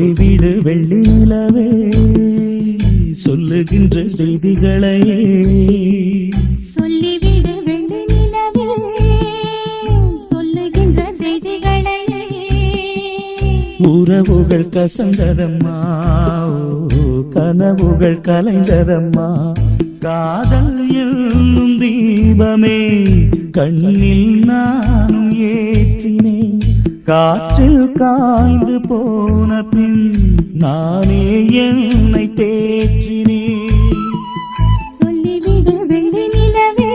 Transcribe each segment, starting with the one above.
சொல்லிவிடு வெள்ளி நிலவே சொல்லுகின்ற செய்திகளை சொல்லிவிடு வெள்ளி நிலவே சொல்லுகின்ற செய்திகளை உறவுகள் கசந்ததம்மா கனவுகள் கலைந்ததம்மா காதல் என்னும் தீபமே கண்ணில் நானும் ஏற்றினேன் காற்றில் காய்ந்து போன பின் நானே என்னை தேற்றினேன் சொல்லிவிடு வெள்ளி நிலவே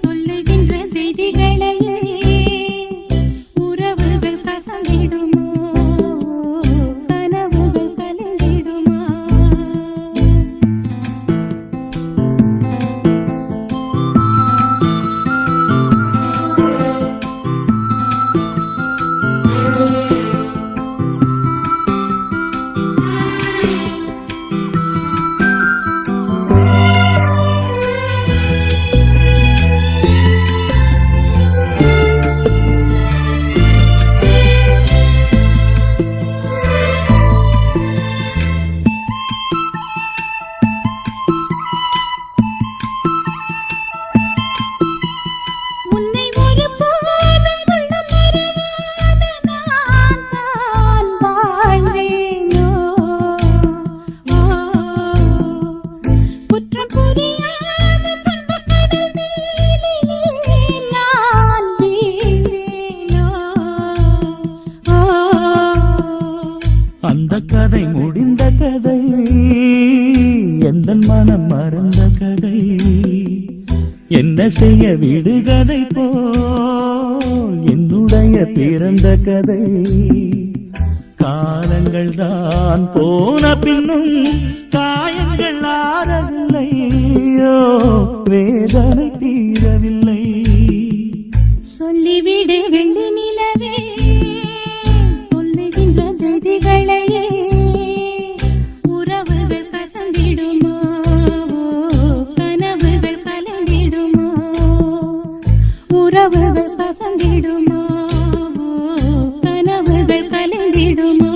சொல்லுகின்ற செய்திகளை உறவுகள் கசந்திடுமோ கனவுகள் கலந்திடுமா அந்த கதை முடிந்த கதை எந்த மனம் மறந்த கதை என்ன செய்ய விடுகதை போல் என்னுடைய பிறந்த கதை காலங்கள் தான் போன பின்னும் காயங்கள் ஆறவில்லையோ வேதனை தீரவில்லை சொல்லிவிடு வெள்ளி நிலவே சொல்லுகின்ற செய்திகளையே உறவுகள் கசந்திடுமோ கனவுகள் கலந்திடுமோ உறவுகள் கசந்திடுமோ கனவுகள் கலந்திடுமோ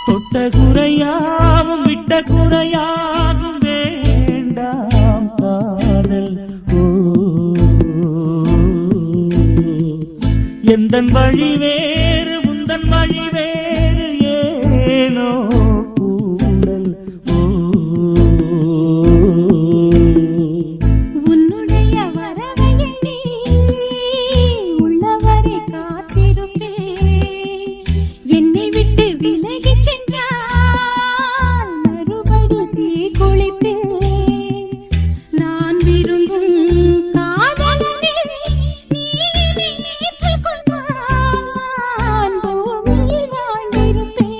தொட்ட குறையாவும் விட்ட குறையாகும் வேண்டாம் காதல் எந்தன் வழி வேறு உந்தன் வழி வேறு ஏனோ கூடல் உன்னுடைய வரவை எண்ணி உள்ளவரை காத்திருப்பேன் என்னை விட்டு விலகி சென்றால் மறுபடி தீ குளிப்பேன் நான் விரும்பும் காதலனே நீ என்னை ஏற்றுக்கொண்டால் நான் பூமியில் வாழ்ந்திருப்பேன்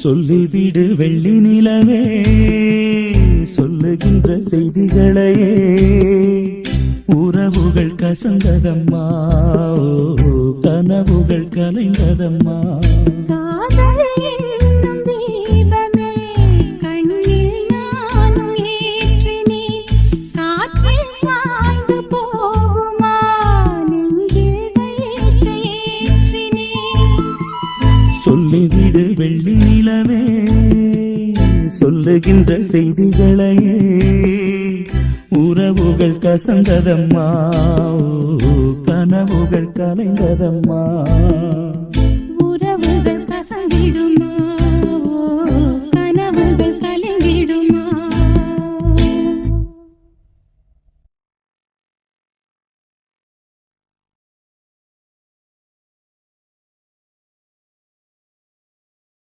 சொல்லிவிடு வெள்ளி நிலவே சொல்லுகின்ற செய்திகளையே உறவுகள் கசந்ததம்மா கனவுகள் கலைந்ததம்மா காதல் என்னும் தீபமே கண்ணில் நானும் ஏற்றினேன் காற்றில் சாய்ந்து போகுமா நெஞ்சில் வைத்து ஏற்றினேன் சொல்லிவிடு வெள்ளி நிலவே சொல்லுகின்ற செய்திகளையே உறவுகள் கசந்ததம்மா கனவுகள் கலைந்ததம்மா உறவுகள் கசந்திடுமா